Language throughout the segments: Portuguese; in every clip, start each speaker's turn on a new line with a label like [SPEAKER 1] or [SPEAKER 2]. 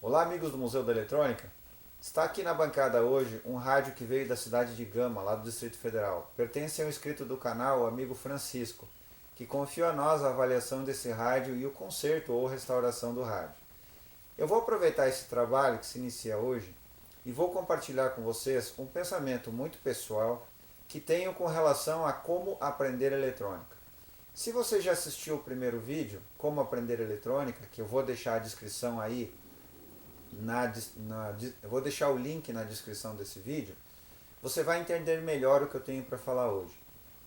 [SPEAKER 1] Olá, amigos do Museu da Eletrônica. Está aqui na bancada hoje um rádio que veio da cidade de Gama, lá do Distrito Federal. Pertence ao inscrito do canal, o amigo Francisco, que confiou a nós a avaliação desse rádio e o conserto ou restauração do rádio. Eu vou aproveitar esse trabalho que se inicia hoje e vou compartilhar com vocês um pensamento muito pessoal que tenho com relação a como aprender eletrônica. Se você já assistiu o primeiro vídeo, Como Aprender Eletrônica, que eu vou deixar a descrição aí, eu vou deixar o link na descrição desse vídeo, você vai entender melhor o que eu tenho para falar hoje.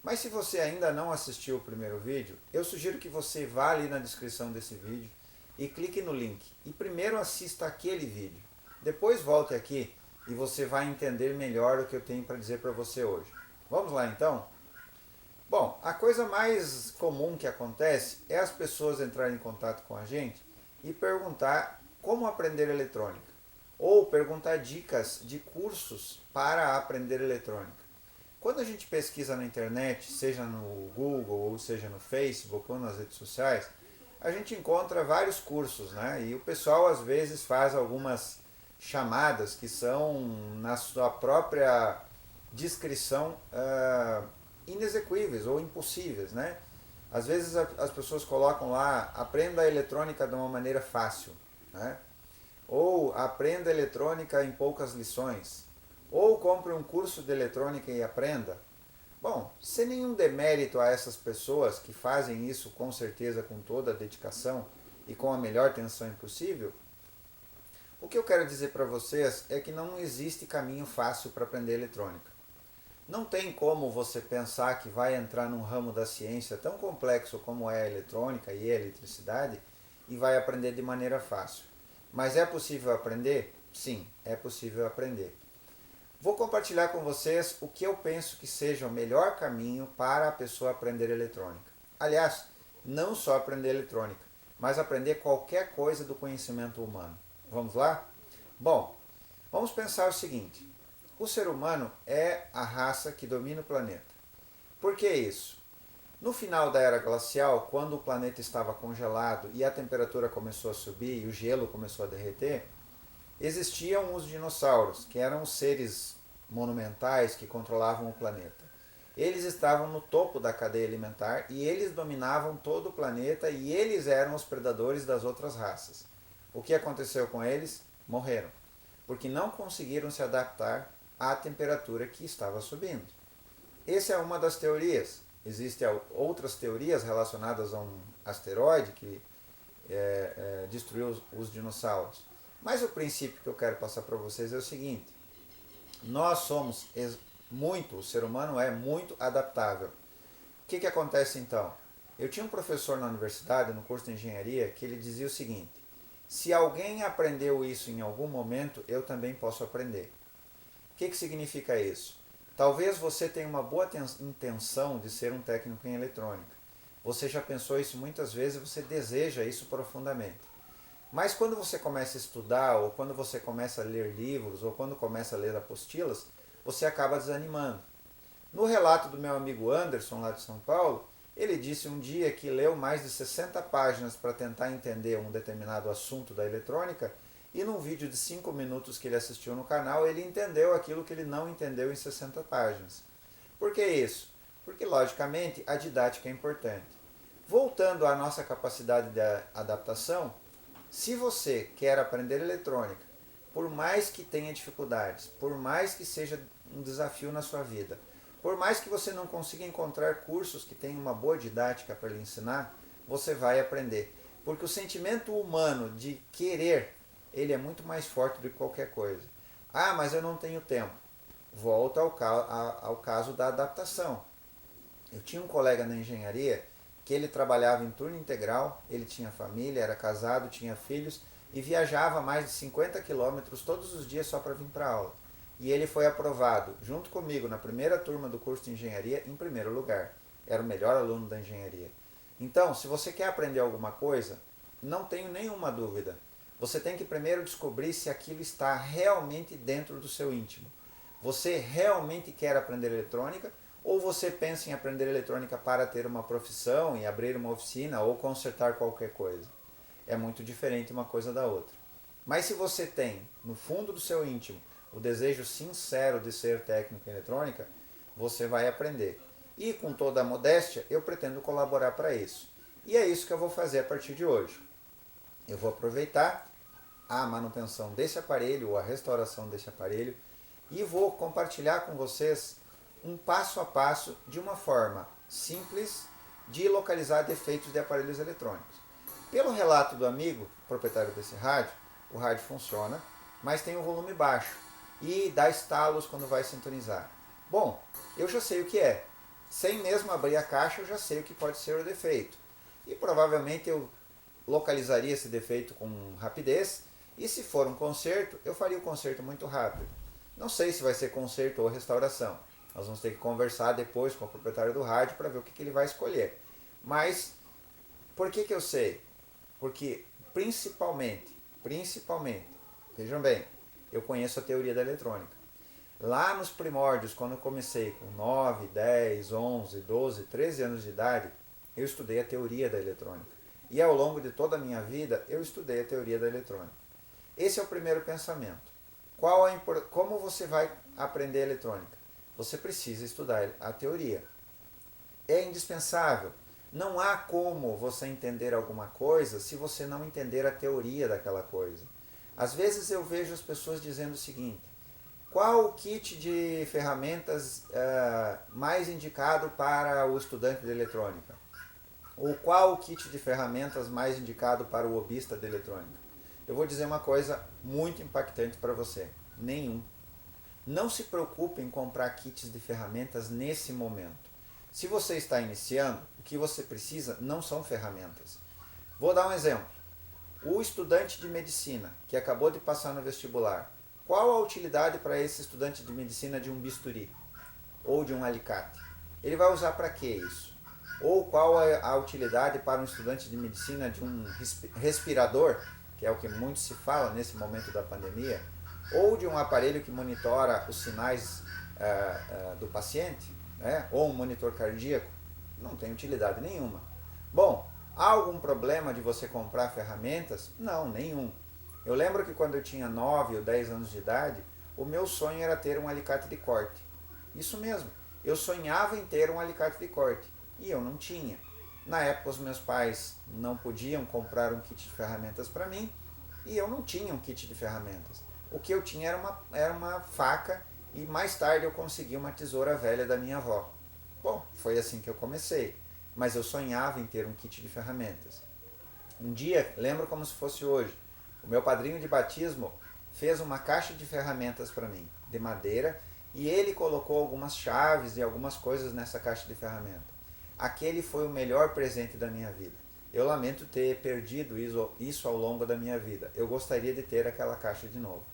[SPEAKER 1] Mas se você ainda não assistiu o primeiro vídeo, eu sugiro que você vá ali na descrição desse vídeo e clique no link. E primeiro assista aquele vídeo. Depois volte aqui e você vai entender melhor o que eu tenho para dizer para você hoje. Vamos lá então? Bom, a coisa mais comum que acontece é as pessoas entrarem em contato com a gente e perguntar como aprender eletrônica, ou perguntar dicas de cursos para aprender eletrônica. Quando a gente pesquisa na internet, seja no Google, ou seja no Facebook, ou nas redes sociais, a gente encontra vários cursos, né? E o pessoal às vezes faz algumas chamadas que são, na sua própria descrição, inexequíveis ou impossíveis, né? Às vezes as pessoas colocam lá, aprenda a eletrônica de uma maneira fácil, né? Ou aprenda eletrônica em poucas lições, ou compre um curso de eletrônica e aprenda. Bom, sem nenhum demérito a essas pessoas que fazem isso com certeza com toda a dedicação e com a melhor intenção possível, o que eu quero dizer para vocês é que não existe caminho fácil para aprender eletrônica. Não tem como você pensar que vai entrar num ramo da ciência tão complexo como é a eletrônica e a eletricidade e vai aprender de maneira fácil. Mas é possível aprender? Sim, é possível aprender. Vou compartilhar com vocês o que eu penso que seja o melhor caminho para a pessoa aprender eletrônica. Aliás, não só aprender eletrônica, mas aprender qualquer coisa do conhecimento humano. Vamos lá? Bom, vamos pensar o seguinte. O ser humano é a raça que domina o planeta. Por que isso? No final da era glacial, quando o planeta estava congelado e a temperatura começou a subir e o gelo começou a derreter, existiam os dinossauros, que eram os seres monumentais que controlavam o planeta. Eles estavam no topo da cadeia alimentar e eles dominavam todo o planeta e eles eram os predadores das outras raças. O que aconteceu com eles? Morreram, porque não conseguiram se adaptar à temperatura que estava subindo. Essa é uma das teorias. Existem outras teorias relacionadas a um asteroide que destruiu os dinossauros. Mas o princípio que eu quero passar para vocês é o seguinte. Nós somos o ser humano é muito adaptável. O que acontece então? Eu tinha um professor na universidade, no curso de engenharia, que ele dizia o seguinte: se alguém aprendeu isso em algum momento, eu também posso aprender. O que significa isso? Talvez você tenha uma boa intenção de ser um técnico em eletrônica. Você já pensou isso muitas vezes e você deseja isso profundamente. Mas quando você começa a estudar, ou quando você começa a ler livros, ou quando começa a ler apostilas, você acaba desanimando. No relato do meu amigo Anderson, lá de São Paulo, ele disse um dia que leu mais de 60 páginas para tentar entender um determinado assunto da eletrônica, e num vídeo de 5 minutos que ele assistiu no canal, ele entendeu aquilo que ele não entendeu em 60 páginas. Por que isso? Porque, logicamente, a didática é importante. Voltando à nossa capacidade de adaptação, se você quer aprender eletrônica, por mais que tenha dificuldades, por mais que seja um desafio na sua vida, por mais que você não consiga encontrar cursos que tenham uma boa didática para lhe ensinar, você vai aprender. Porque o sentimento humano de querer, ele é muito mais forte do que qualquer coisa. Ah, mas eu não tenho tempo. Volta ao caso da adaptação. Eu tinha um colega na engenharia que ele trabalhava em turno integral, ele tinha família, era casado, tinha filhos e viajava mais de 50 quilômetros todos os dias só para vir para a aula. E ele foi aprovado, junto comigo, na primeira turma do curso de engenharia, em primeiro lugar. Era o melhor aluno da engenharia. Então, se você quer aprender alguma coisa, não tenho nenhuma dúvida. Você tem que primeiro descobrir se aquilo está realmente dentro do seu íntimo. Você realmente quer aprender eletrônica ou você pensa em aprender eletrônica para ter uma profissão e abrir uma oficina ou consertar qualquer coisa? É muito diferente uma coisa da outra. Mas se você tem, no fundo do seu íntimo, o desejo sincero de ser técnico em eletrônica, você vai aprender. E com toda a modéstia, eu pretendo colaborar para isso. E é isso que eu vou fazer a partir de hoje. Eu vou aproveitar a manutenção desse aparelho ou a restauração desse aparelho e vou compartilhar com vocês um passo a passo de uma forma simples de localizar defeitos de aparelhos eletrônicos. Pelo relato do amigo proprietário desse rádio, o rádio funciona, mas tem um volume baixo e dá estalos quando vai sintonizar. Bom, eu já sei o que é. Sem mesmo abrir a caixa, eu já sei o que pode ser o defeito. E provavelmente eu localizaria esse defeito com rapidez, e se for um conserto, eu faria o conserto muito rápido. Não sei se vai ser conserto ou restauração. Nós vamos ter que conversar depois com o proprietário do rádio para ver o que ele vai escolher. Mas, por que eu sei? Porque, principalmente, vejam bem, eu conheço a teoria da eletrônica. Lá nos primórdios, quando eu comecei com 9, 10, 11, 12, 13 anos de idade, eu estudei a teoria da eletrônica. E ao longo de toda a minha vida, eu estudei a teoria da eletrônica. Esse é o primeiro pensamento. Como você vai aprender eletrônica? Você precisa estudar a teoria. É indispensável. Não há como você entender alguma coisa se você não entender a teoria daquela coisa. Às vezes eu vejo as pessoas dizendo o seguinte: qual o kit de ferramentas mais indicado para o estudante de eletrônica? Ou qual o kit de ferramentas mais indicado para o hobbyista de eletrônica? Eu vou dizer uma coisa muito impactante para você: nenhum. Não se preocupe em comprar kits de ferramentas nesse momento. Se você está iniciando, o que você precisa não são ferramentas. Vou dar um exemplo. O estudante de medicina que acabou de passar no vestibular, qual a utilidade para esse estudante de medicina de um bisturi ou de um alicate? Ele vai usar para que isso? Ou qual é a utilidade para um estudante de medicina de um respirador, que é o que muito se fala nesse momento da pandemia, ou de um aparelho que monitora os sinais do paciente, né? Ou um monitor cardíaco? Não tem utilidade nenhuma. Bom, há algum problema de você comprar ferramentas? Não, nenhum. Eu lembro que quando eu tinha 9 ou 10 anos de idade, o meu sonho era ter um alicate de corte. Isso mesmo, eu sonhava em ter um alicate de corte e eu não tinha. Na época os meus pais não podiam comprar um kit de ferramentas para mim e eu não tinha um kit de ferramentas. O que eu tinha era uma faca e mais tarde eu consegui uma tesoura velha da minha avó. Bom, foi assim que eu comecei, mas eu sonhava em ter um kit de ferramentas. Um dia, lembro como se fosse hoje, o meu padrinho de batismo fez uma caixa de ferramentas para mim, de madeira, e ele colocou algumas chaves e algumas coisas nessa caixa de ferramentas. Aquele foi o melhor presente da minha vida. Eu lamento ter perdido isso ao longo da minha vida. Eu gostaria de ter aquela caixa de novo.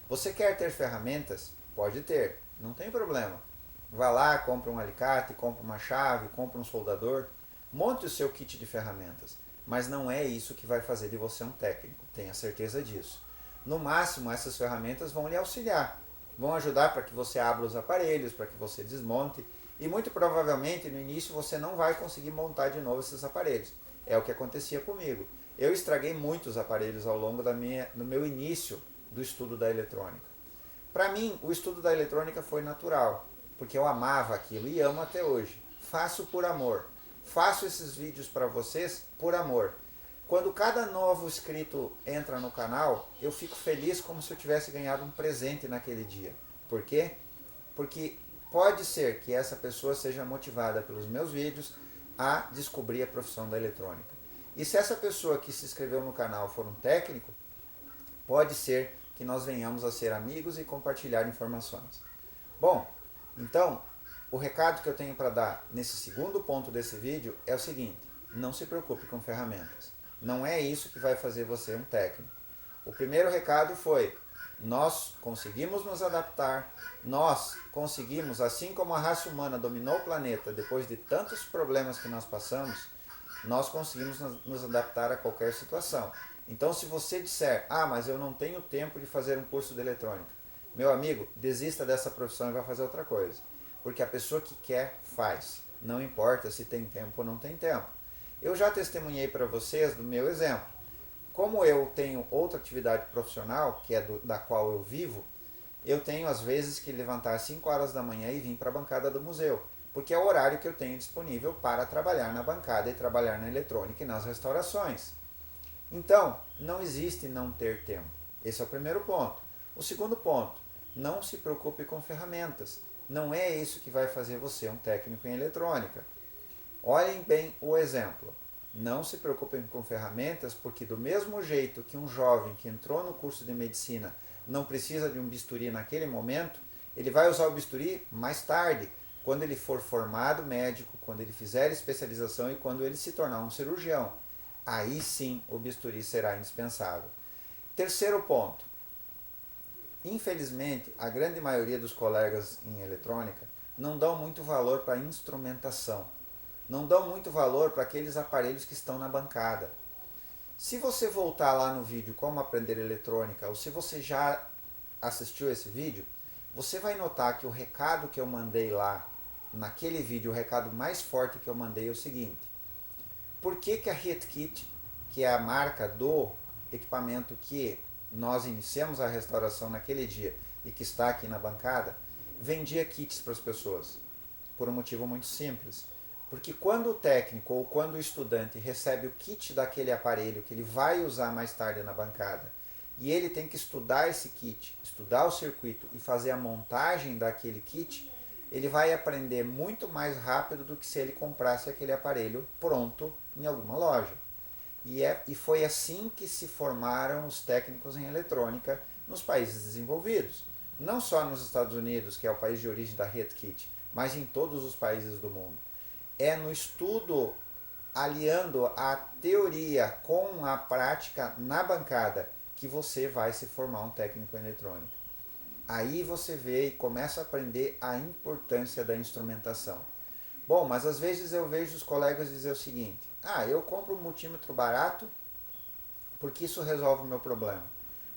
[SPEAKER 1] Você quer ter ferramentas? Pode ter, não tem problema. Vá lá, compra um alicate, compra uma chave, compra um soldador, monte o seu kit de ferramentas. Mas não é isso que vai fazer de você um técnico, tenha certeza disso. No máximo, essas ferramentas vão lhe auxiliar, vão ajudar para que você abra os aparelhos, para que você desmonte, e muito provavelmente no início você não vai conseguir montar de novo esses aparelhos. É o que acontecia comigo. Eu estraguei muitos aparelhos ao longo do meu início do estudo da eletrônica. Para mim, o estudo da eletrônica foi natural, porque eu amava aquilo e amo até hoje. Faço por amor. Faço esses vídeos para vocês por amor. Quando cada novo inscrito entra no canal, eu fico feliz como se eu tivesse ganhado um presente naquele dia. Por quê? Porque pode ser que essa pessoa seja motivada pelos meus vídeos a descobrir a profissão da eletrônica. E se essa pessoa que se inscreveu no canal for um técnico, pode ser que nós venhamos a ser amigos e compartilhar informações. Bom, então, o recado que eu tenho para dar nesse segundo ponto desse vídeo é o seguinte: não se preocupe com ferramentas. Não é isso que vai fazer você um técnico. O primeiro recado foi: nós conseguimos nos adaptar, nós conseguimos, assim como a raça humana dominou o planeta depois de tantos problemas que nós passamos, nós conseguimos nos adaptar a qualquer situação. Então, se você disser: ah, mas eu não tenho tempo de fazer um curso de eletrônica, meu amigo, desista dessa profissão e vai fazer outra coisa. Porque a pessoa que quer, faz. Não importa se tem tempo ou não tem tempo. Eu já testemunhei para vocês do meu exemplo. como eu tenho outra atividade profissional, que é da qual eu vivo, eu tenho às vezes que levantar às 5 horas da manhã e vir para a bancada do museu, porque é o horário que eu tenho disponível para trabalhar na bancada e trabalhar na eletrônica e nas restaurações. Então, não existe não ter tempo. Esse é o primeiro ponto. O segundo ponto, não se preocupe com ferramentas. Não é isso que vai fazer você um técnico em eletrônica. Olhem bem o exemplo. Não se preocupem com ferramentas, porque do mesmo jeito que um jovem que entrou no curso de medicina não precisa de um bisturi naquele momento, ele vai usar o bisturi mais tarde, quando ele for formado médico, quando ele fizer especialização e quando ele se tornar um cirurgião. Aí sim o bisturi será indispensável. Terceiro ponto. Infelizmente, a grande maioria dos colegas em eletrônica não dão muito valor para a instrumentação. Não dão muito valor para aqueles aparelhos que estão na bancada. Se você voltar lá no vídeo Como Aprender Eletrônica, ou se você já assistiu esse vídeo, você vai notar que o recado que eu mandei lá, naquele vídeo, o recado mais forte que eu mandei é o seguinte. Por que a Hietkit, que é a marca do equipamento que nós iniciamos a restauração naquele dia e que está aqui na bancada, vendia kits para as pessoas? Por um motivo muito simples. Porque quando o técnico ou quando o estudante recebe o kit daquele aparelho que ele vai usar mais tarde na bancada, e ele tem que estudar esse kit, estudar o circuito e fazer a montagem daquele kit, ele vai aprender muito mais rápido do que se ele comprasse aquele aparelho pronto em alguma loja. E foi assim que se formaram os técnicos em eletrônica nos países desenvolvidos. Não só nos Estados Unidos, que é o país de origem da Hietkit, mas em todos os países do mundo. É no estudo, aliando a teoria com a prática na bancada, que você vai se formar um técnico em eletrônica. Aí você vê e começa a aprender a importância da instrumentação. Bom, mas às vezes eu vejo os colegas dizer o seguinte: eu compro um multímetro barato porque isso resolve o meu problema.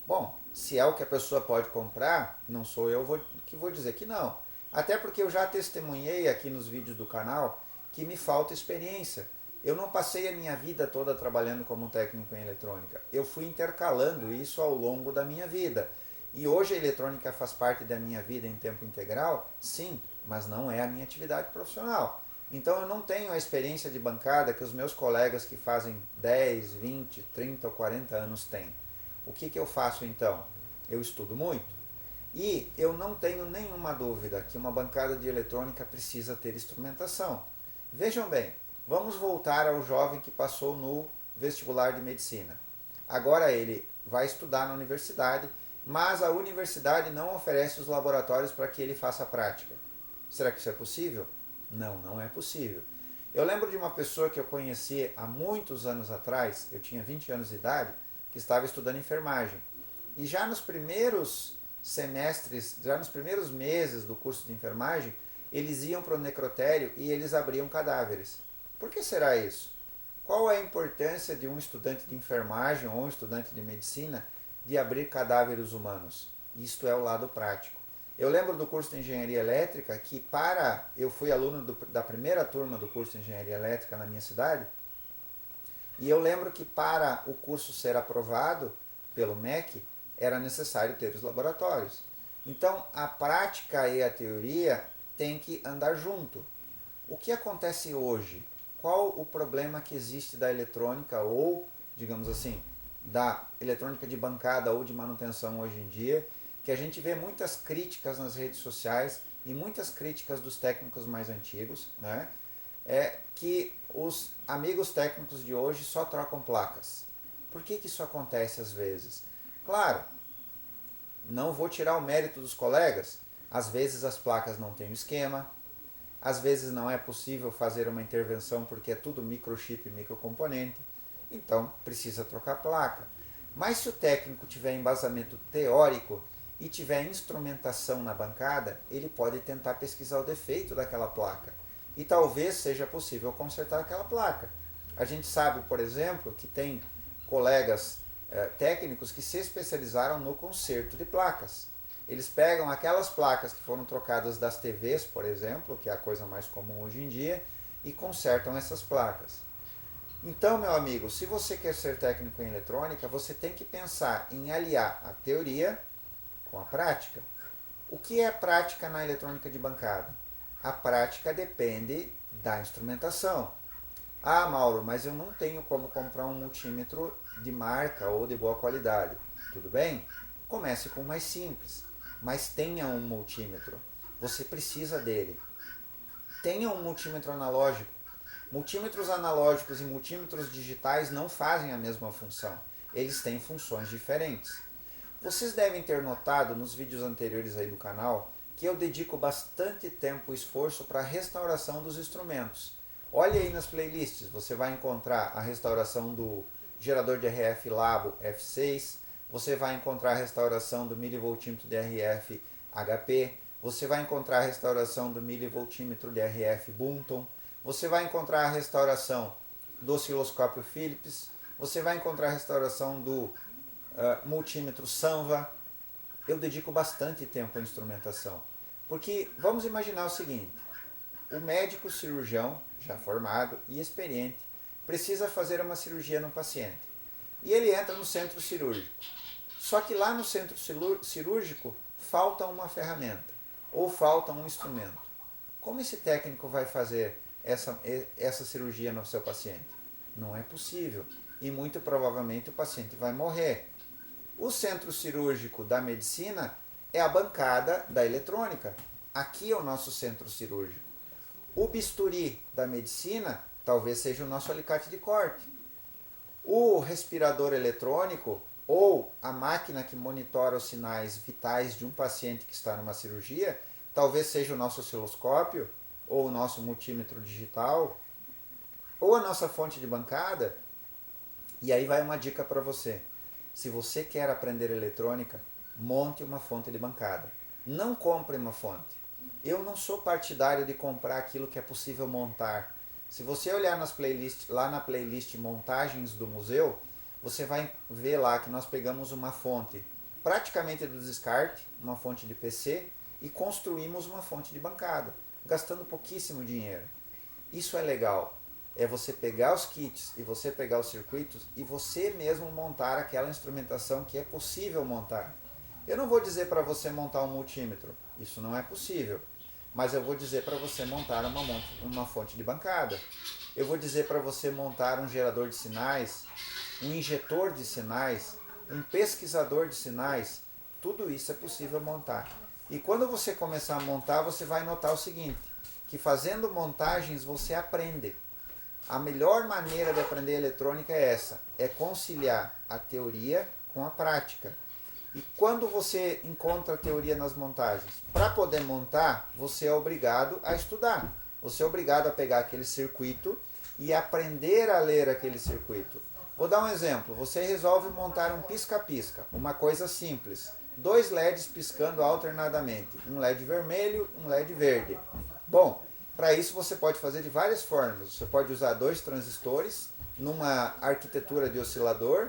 [SPEAKER 1] Bom, se é o que a pessoa pode comprar, não sou eu que vou dizer que não. Até porque eu já testemunhei aqui nos vídeos do canal que me falta experiência. Eu não passei a minha vida toda trabalhando como técnico em eletrônica. Eu fui intercalando isso ao longo da minha vida. E hoje a eletrônica faz parte da minha vida em tempo integral? Sim, mas não é a minha atividade profissional. Então eu não tenho a experiência de bancada que os meus colegas que fazem 10, 20, 30 ou 40 anos têm. O que eu faço então? Eu estudo muito. E eu não tenho nenhuma dúvida que uma bancada de eletrônica precisa ter instrumentação. Vejam bem, vamos voltar ao jovem que passou no vestibular de medicina. Agora ele vai estudar na universidade, mas a universidade não oferece os laboratórios para que ele faça a prática. Será que isso é possível? Não, não é possível. Eu lembro de uma pessoa que eu conheci há muitos anos atrás, eu tinha 20 anos de idade, que estava estudando enfermagem. E já nos primeiros semestres, já nos primeiros meses do curso de enfermagem, eles iam para o necrotério e eles abriam cadáveres. Por que será isso? Qual é a importância de um estudante de enfermagem ou um estudante de medicina de abrir cadáveres humanos? Isto é o lado prático. Eu lembro do curso de engenharia elétrica que eu fui aluno da primeira turma do curso de engenharia elétrica na minha cidade, e eu lembro que para o curso ser aprovado pelo MEC era necessário ter os laboratórios. Então a prática e a teoria têm que andar junto. O que acontece hoje? Qual o problema que existe da eletrônica ou, digamos assim, da eletrônica de bancada ou de manutenção hoje em dia, que a gente vê muitas críticas nas redes sociais e muitas críticas dos técnicos mais antigos, né? É que os amigos técnicos de hoje só trocam placas. Por que isso acontece às vezes? Claro, não vou tirar o mérito dos colegas. Às vezes as placas não têm o esquema, às vezes não é possível fazer uma intervenção porque é tudo microchip e microcomponente, então precisa trocar placa. Mas se o técnico tiver embasamento teórico e tiver instrumentação na bancada, ele pode tentar pesquisar o defeito daquela placa. E talvez seja possível consertar aquela placa. A gente sabe, por exemplo, que tem colegas técnicos que se especializaram no conserto de placas. Eles pegam aquelas placas que foram trocadas das TVs, por exemplo, que é a coisa mais comum hoje em dia, e consertam essas placas. Então, meu amigo, se você quer ser técnico em eletrônica, você tem que pensar em aliar a teoria com a prática. O que é prática na eletrônica de bancada? A prática depende da instrumentação. Ah, Mauro, mas eu não tenho como comprar um multímetro de marca ou de boa qualidade. Tudo bem? Comece com o mais simples, mas tenha um multímetro. Você precisa dele. Tenha um multímetro analógico. Multímetros analógicos e multímetros digitais não fazem a mesma função. Eles têm funções diferentes. Vocês devem ter notado nos vídeos anteriores aí do canal que eu dedico bastante tempo e esforço para a restauração dos instrumentos. Olhe aí nas playlists, você vai encontrar a restauração do gerador de RF Labo F6, você vai encontrar a restauração do milivoltímetro de RF HP, você vai encontrar a restauração do milivoltímetro de RF Bunton, você vai encontrar a restauração do osciloscópio Philips, você vai encontrar a restauração do multímetro Sanva. Eu dedico bastante tempo à instrumentação, porque vamos imaginar o seguinte: o médico cirurgião, já formado e experiente, precisa fazer uma cirurgia no paciente. E ele entra no centro cirúrgico. Só que lá no centro cirúrgico falta uma ferramenta ou falta um instrumento. Como esse técnico vai fazer essa cirurgia no seu paciente? Não é possível. E muito provavelmente o paciente vai morrer. O centro cirúrgico da medicina é a bancada da eletrônica. Aqui é o nosso centro cirúrgico. O bisturi da medicina talvez seja o nosso alicate de corte. O respirador eletrônico ou a máquina que monitora os sinais vitais de um paciente que está numa cirurgia talvez seja o nosso osciloscópio ou o nosso multímetro digital ou a nossa fonte de bancada. E aí vai uma dica para você. Se você quer aprender eletrônica, monte uma fonte de bancada. Não compre uma fonte. Eu não sou partidário de comprar aquilo que é possível montar. Se você olhar nas playlists, lá na playlist Montagens do Museu, você vai ver lá que nós pegamos uma fonte praticamente do descarte, uma fonte de PC, e construímos uma fonte de bancada, gastando pouquíssimo dinheiro. Isso é legal. É você pegar os kits e você pegar os circuitos e você mesmo montar aquela instrumentação que é possível montar. Eu não vou dizer para você montar um multímetro, isso não é possível. Mas eu vou dizer para você montar uma fonte de bancada. Eu vou dizer para você montar um gerador de sinais, um injetor de sinais, um pesquisador de sinais. Tudo isso é possível montar. E quando você começar a montar, você vai notar o seguinte, que fazendo montagens você aprende. A melhor maneira de aprender eletrônica é essa, é conciliar a teoria com a prática. E quando você encontra a teoria nas montagens, para poder montar, você é obrigado a estudar. Você é obrigado a pegar aquele circuito e aprender a ler aquele circuito. Vou dar um exemplo. Você resolve montar um pisca-pisca, uma coisa simples. 2 LEDs piscando alternadamente, um LED vermelho, um LED verde. Bom, para isso você pode fazer de várias formas. Você pode usar 2 transistores numa arquitetura de oscilador.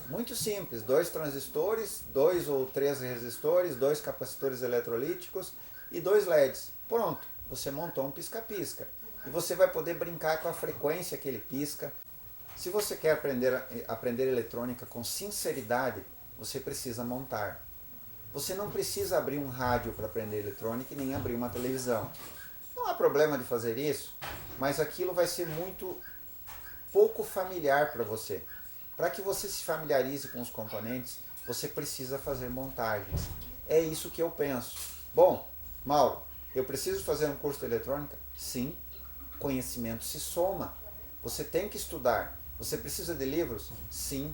[SPEAKER 1] Muito simples, 2 transistores, 2 ou 3 resistores, 2 capacitores eletrolíticos e 2 LEDs. Pronto, você montou um pisca-pisca. E você vai poder brincar com a frequência que ele pisca. Se você quer aprender eletrônica com sinceridade, você precisa montar. Você não precisa abrir um rádio para aprender eletrônica e nem abrir uma televisão. Não há problema de fazer isso, mas aquilo vai ser muito pouco familiar para você. Para que você se familiarize com os componentes, você precisa fazer montagens. É isso que eu penso. Bom, Mauro, eu preciso fazer um curso de eletrônica? Sim. Conhecimento se soma. Você tem que estudar. Você precisa de livros? Sim.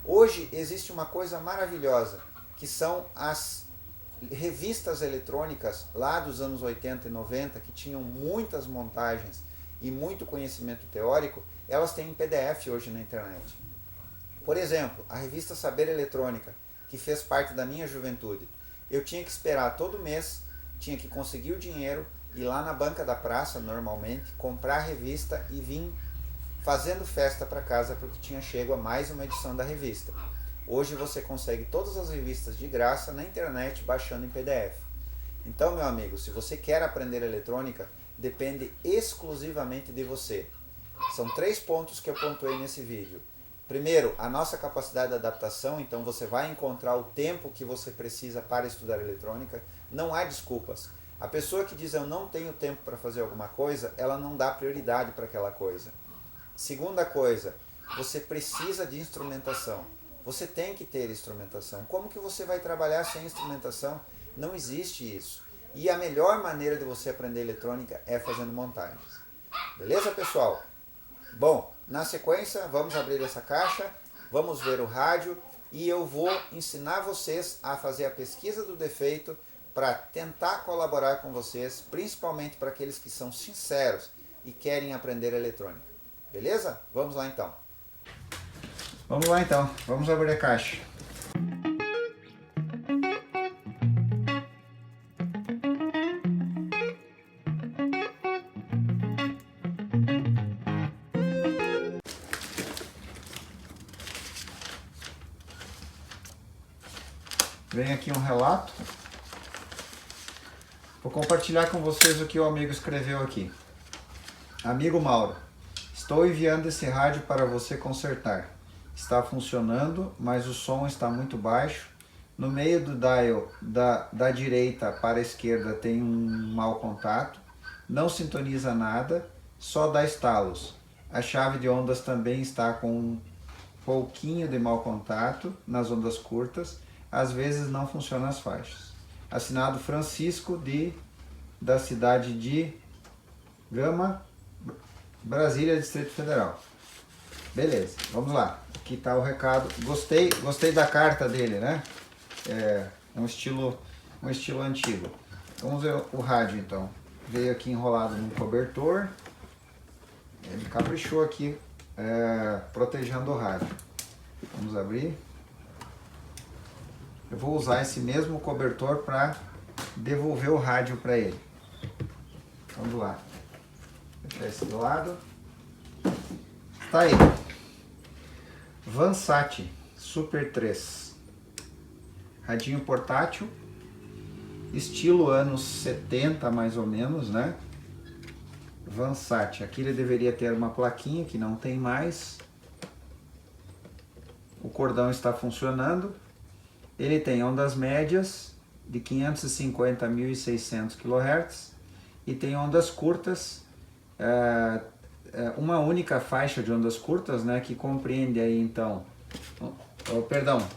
[SPEAKER 1] Hoje existe uma coisa maravilhosa, que são as revistas eletrônicas lá dos anos 80 e 90, que tinham muitas montagens e muito conhecimento teórico, elas têm em PDF hoje na internet. Por exemplo, a revista Saber Eletrônica, que fez parte da minha juventude. Eu tinha que esperar todo mês, tinha que conseguir o dinheiro, ir lá na banca da praça, normalmente, comprar a revista e vir fazendo festa para casa porque tinha chego a mais uma edição da revista. Hoje você consegue todas as revistas de graça na internet, baixando em PDF. Então, meu amigo, se você quer aprender eletrônica, depende exclusivamente de você. São 3 pontos que eu pontuei nesse vídeo. Primeiro, a nossa capacidade de adaptação, então você vai encontrar o tempo que você precisa para estudar eletrônica, não há desculpas. A pessoa que diz eu não tenho tempo para fazer alguma coisa, ela não dá prioridade para aquela coisa. Segunda coisa, você precisa de instrumentação. Você tem que ter instrumentação. Como que você vai trabalhar sem instrumentação? Não existe isso. E a melhor maneira de você aprender eletrônica é fazendo montagens. Beleza, pessoal? Bom, na sequência, vamos abrir essa caixa, vamos ver o rádio e eu vou ensinar vocês a fazer a pesquisa do defeito para tentar colaborar com vocês, principalmente para aqueles que são sinceros e querem aprender eletrônica. Beleza? Vamos lá então. Vamos lá então, vamos abrir a caixa. Vem aqui um relato. Vou compartilhar com vocês o que o amigo escreveu aqui. Amigo Mauro, estou enviando esse rádio para você consertar. Está funcionando, mas o som está muito baixo. No meio do dial da direita para a esquerda tem um mau contato. Não sintoniza nada, só dá estalos. A chave de ondas também está com um pouquinho de mau contato nas ondas curtas. Às vezes não funcionam as faixas. Assinado Francisco da cidade de Gama, Brasília, Distrito Federal. Beleza, vamos lá. Aqui está o recado. Gostei da carta dele, né? É um estilo antigo. Vamos ver o rádio então. Veio aqui enrolado num cobertor. Ele caprichou aqui, protegendo o rádio. Vamos abrir. Eu vou usar esse mesmo cobertor para devolver o rádio para ele. Vamos lá. Deixar esse do lado. Tá aí. Vansat Super 3. Radinho portátil. Estilo anos 70 mais ou menos, né? Vansat. Aqui ele deveria ter uma plaquinha que não tem mais. O cordão está funcionando. Ele tem ondas médias de 550 a 1600 kHz e tem ondas curtas, uma única faixa de ondas curtas, né, que compreende aí então,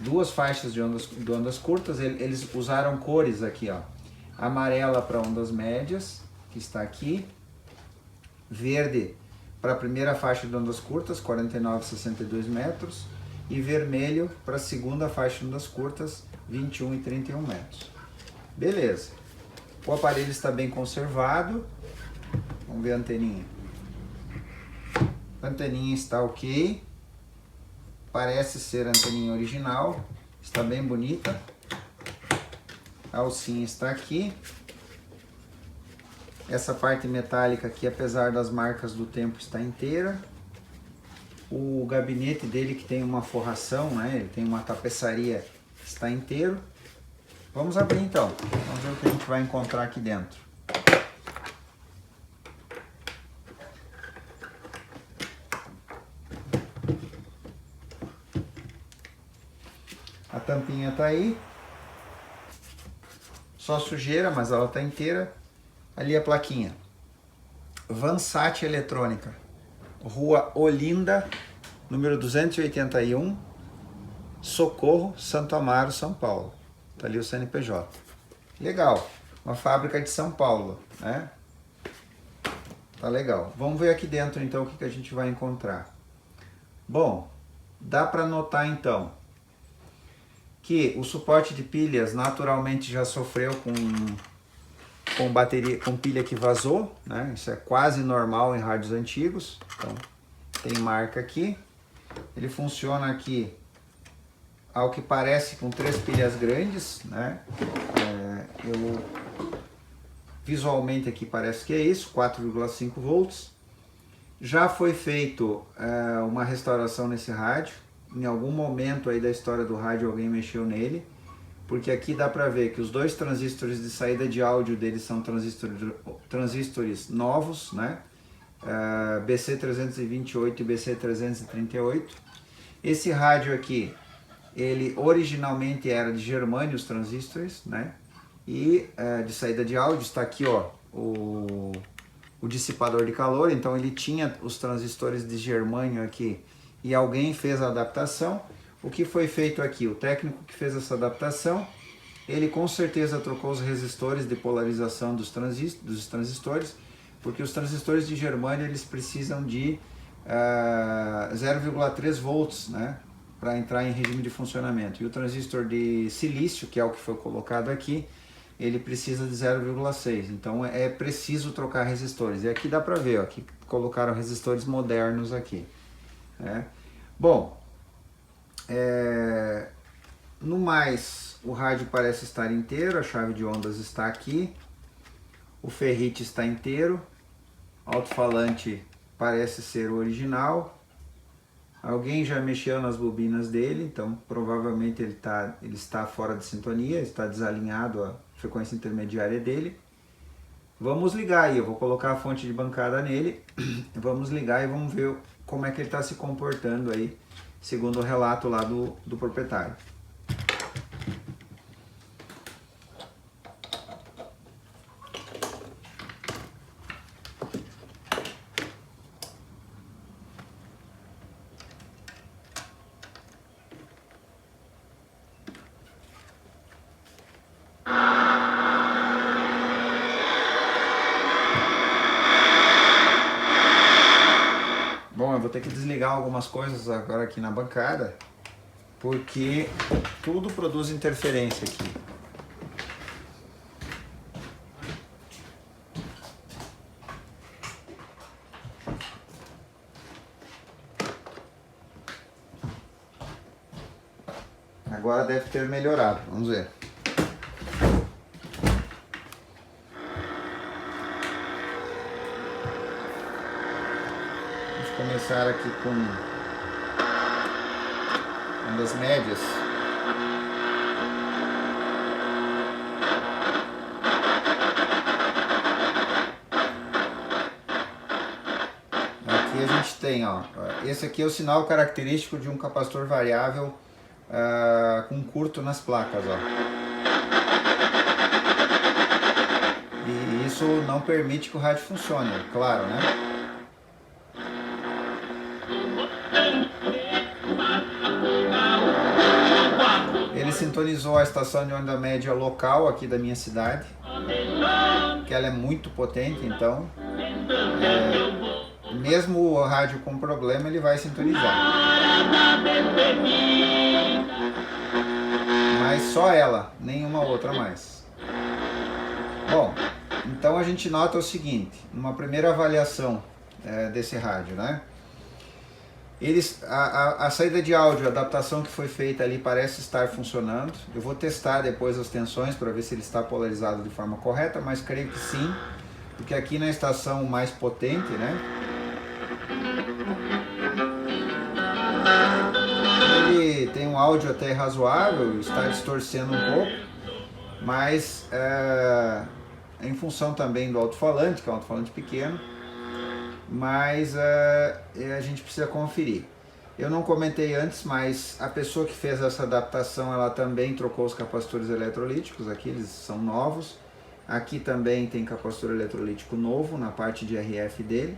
[SPEAKER 1] duas faixas de ondas curtas. Eles usaram cores aqui, ó, amarela para ondas médias, que está aqui, verde para a primeira faixa de ondas curtas, 49 a 62 metros, e vermelho para a segunda faixa de ondas curtas, 21 e 31 metros. Beleza. O aparelho está bem conservado. Vamos ver a anteninha. A anteninha está ok. Parece ser a anteninha original. Está bem bonita. A alcinha está aqui. Essa parte metálica aqui, apesar das marcas do tempo, está inteira. O gabinete dele, que tem uma forração, né? Ele tem uma tapeçaria, está inteiro. Vamos abrir então. Vamos ver o que a gente vai encontrar aqui dentro. A tampinha está aí. Só sujeira, mas ela está inteira. Ali a plaquinha. Vansat Eletrônica. Rua Olinda, número 281, Socorro, Santo Amaro, São Paulo. Tá ali o CNPJ. Legal. Uma fábrica de São Paulo, né? Tá legal. Vamos ver aqui dentro então o que a gente vai encontrar. Bom, dá para notar então que o suporte de pilhas naturalmente já sofreu com bateria, com pilha que vazou, né? Isso é quase normal em rádios antigos. Então, tem marca aqui. Ele funciona aqui, ao que parece, com 3 pilhas grandes, né? Visualmente aqui parece que é isso, 4,5 volts. Já foi feito uma restauração nesse rádio. Em algum momento aí da história do rádio alguém mexeu nele, porque aqui dá para ver que os 2 transistores de saída de áudio dele são transistores novos, né? BC328 e BC338. Esse rádio aqui, ele originalmente era de germânio, os transistores, né? E de saída de áudio está aqui, ó, o dissipador de calor. Então ele tinha os transistores de germânio aqui e alguém fez a adaptação. O que foi feito aqui? O técnico que fez essa adaptação, ele com certeza trocou os resistores de polarização dos transistores, porque os transistores de germânio eles precisam de 0,3 volts, né, para entrar em regime de funcionamento. E o transistor de silício, que é o que foi colocado aqui, ele precisa de 0,6. Então é preciso trocar resistores. E aqui dá para ver, ó, que colocaram resistores modernos aqui, né? Bom, no mais, o rádio parece estar inteiro, a chave de ondas está aqui, o ferrite está inteiro, o alto-falante parece ser o original. Alguém já mexeu nas bobinas dele, então provavelmente ele está fora de sintonia, está desalinhado a frequência intermediária dele. Vamos ligar aí, eu vou colocar a fonte de bancada nele, vamos ligar e vamos ver como é que ele está se comportando aí, segundo o relato lá do proprietário. Bom, eu vou ter que desligar algumas coisas agora aqui na bancada, porque tudo produz interferência aqui. Agora deve ter melhorado, vamos ver. Começar aqui com ondas médias. Aqui a gente tem, ó, esse aqui é o sinal característico de um capacitor variável com curto nas placas, ó. E isso não permite que o rádio funcione, claro, né? Ele sintonizou a estação de onda média local aqui da minha cidade, que ela é muito potente, então mesmo o rádio com problema ele vai sintonizar. Mas só ela, nenhuma outra mais. Bom, então a gente nota o seguinte, numa primeira avaliação desse rádio, né? A saída de áudio, a adaptação que foi feita ali parece estar funcionando. Eu vou testar depois as tensões para ver se ele está polarizado de forma correta, mas creio que sim, porque aqui na estação mais potente, né, ele tem um áudio até razoável, está distorcendo um pouco, mas em função também do alto-falante, que é um alto-falante pequeno, mas a gente precisa conferir. Eu não comentei antes, mas a pessoa que fez essa adaptação, ela também trocou os capacitores eletrolíticos, aqui eles são novos. Aqui também tem capacitor eletrolítico novo na parte de RF dele,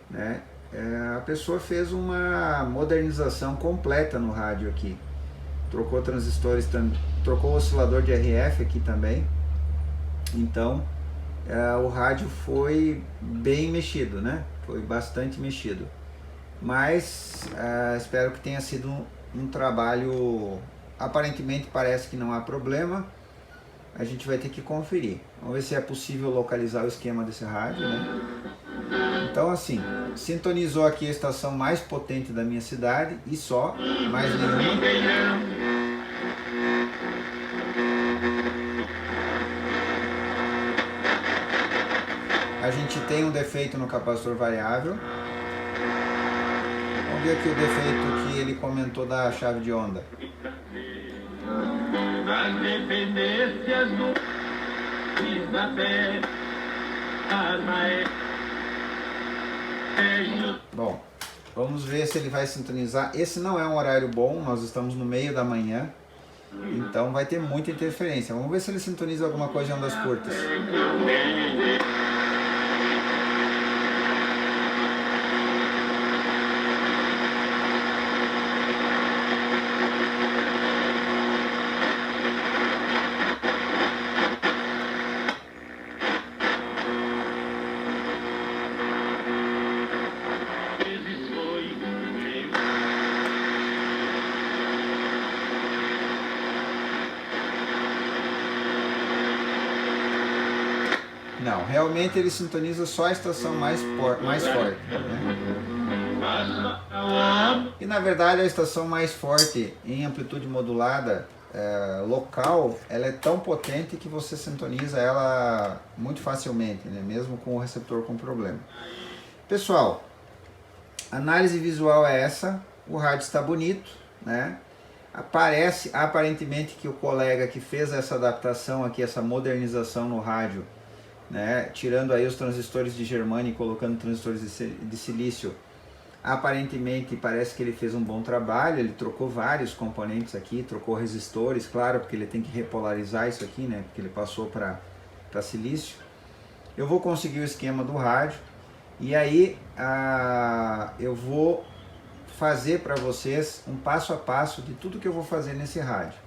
[SPEAKER 1] né? A pessoa fez uma modernização completa no rádio aqui. Trocou transistores, trocou o oscilador de RF aqui também. Então o rádio foi bem mexido, né? Foi bastante mexido. Mas espero que tenha sido um trabalho. Aparentemente parece que não há problema. A gente vai ter que conferir. Vamos ver se é possível localizar o esquema desse rádio, né? Então assim, sintonizou aqui a estação mais potente da minha cidade e só, mais nenhuma. A gente tem um defeito no capacitor variável. Vamos ver aqui o defeito que ele comentou da chave de onda. As dependências do da terra, Bom, vamos ver se ele vai sintonizar. Esse não é um horário bom, nós estamos no meio da manhã, então vai ter muita interferência. Vamos ver se ele sintoniza alguma coisa em ondas curtas. Não, realmente ele sintoniza só a estação mais forte, né? E na verdade a estação mais forte em amplitude modulada local, ela é tão potente que você sintoniza ela muito facilmente, né? Mesmo com o receptor com problema. Pessoal, análise visual é essa, o rádio está bonito, né? Parece aparentemente que o colega que fez essa adaptação aqui, essa modernização no rádio, né, tirando aí os transistores de germânio e colocando transistores de silício, aparentemente parece que ele fez um bom trabalho. Ele trocou vários componentes aqui, trocou resistores, claro, porque ele tem que repolarizar isso aqui, né, porque ele passou para silício. Eu vou conseguir o esquema do rádio e aí eu vou fazer para vocês um passo a passo de tudo que eu vou fazer nesse rádio,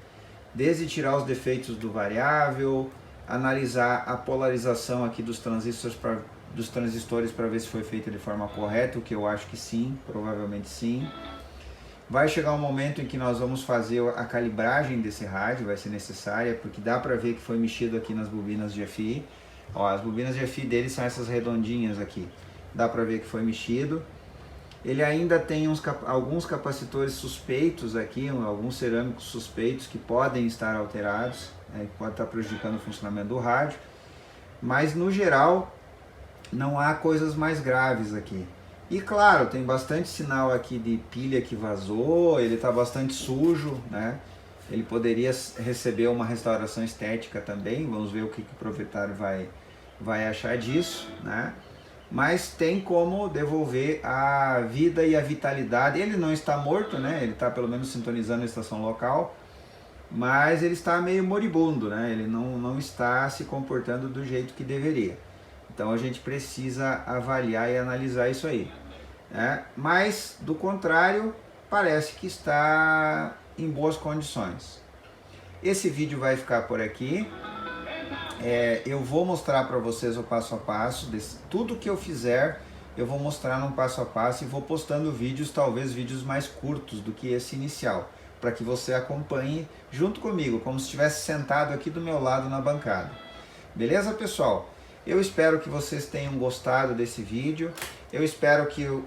[SPEAKER 1] desde tirar os defeitos do variável, analisar a polarização aqui dos transistores para ver se foi feita de forma correta, o que eu acho que sim, provavelmente sim. Vai chegar um momento em que nós vamos fazer a calibragem desse rádio, vai ser necessária, porque dá para ver que foi mexido aqui nas bobinas de FI. Ó, as bobinas de FI dele são essas redondinhas aqui, dá para ver que foi mexido. Ele ainda tem alguns capacitores suspeitos aqui, alguns cerâmicos suspeitos que podem estar alterados, que pode estar prejudicando o funcionamento do rádio, mas no geral não há coisas mais graves aqui. E claro, tem bastante sinal aqui de pilha que vazou, ele está bastante sujo, né? Ele poderia receber uma restauração estética também, vamos ver o que o proprietário vai achar disso, né? Mas tem como devolver a vida e a vitalidade. Ele não está morto, né? Ele está pelo menos sintonizando a estação local, mas ele está meio moribundo, né? Ele não está se comportando do jeito que deveria. Então a gente precisa avaliar e analisar isso aí, né? Mas do contrário, parece que está em boas condições. Esse vídeo vai ficar por aqui. Eu vou mostrar para vocês o passo a passo, tudo que eu fizer eu vou mostrar num passo a passo e vou postando vídeos, talvez vídeos mais curtos do que esse inicial, para que você acompanhe junto comigo, como se estivesse sentado aqui do meu lado na bancada. Beleza, pessoal? Eu espero que vocês tenham gostado desse vídeo, eu espero que o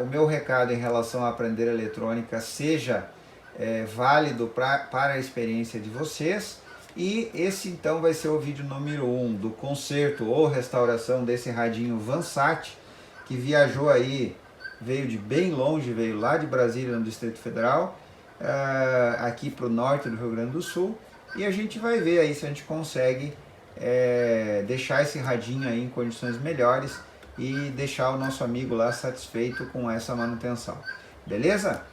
[SPEAKER 1] meu recado em relação a aprender eletrônica seja válido para a experiência de vocês. E esse então vai ser o vídeo número 1 do conserto ou restauração desse radinho Vansat, que viajou aí, veio de bem longe, veio lá de Brasília, no Distrito Federal, aqui para o norte do Rio Grande do Sul, e a gente vai ver aí se a gente consegue deixar esse radinho aí em condições melhores e deixar o nosso amigo lá satisfeito com essa manutenção. Beleza?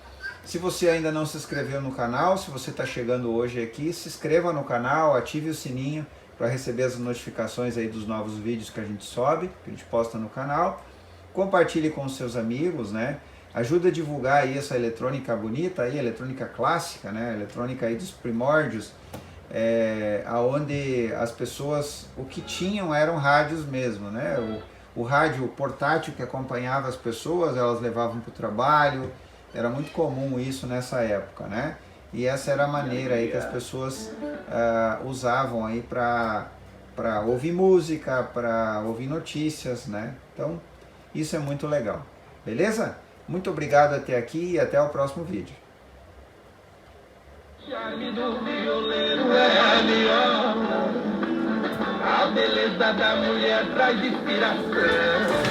[SPEAKER 1] Se você ainda não se inscreveu no canal, se você está chegando hoje aqui, se inscreva no canal, ative o sininho para receber as notificações aí dos novos vídeos que a gente sobe, que a gente posta no canal. Compartilhe com os seus amigos, né? Ajuda a divulgar aí essa eletrônica bonita, aí, eletrônica clássica, né? Eletrônica aí dos primórdios, aonde as pessoas, o que tinham eram rádios mesmo, né? O rádio portátil que acompanhava as pessoas, elas levavam para o trabalho. Era muito comum isso nessa época, né? E essa era a maneira aí que as pessoas usavam aí para ouvir música, para ouvir notícias, né? Então, isso é muito legal. Beleza? Muito obrigado até aqui e até o próximo vídeo. A beleza da mulher traz inspiração.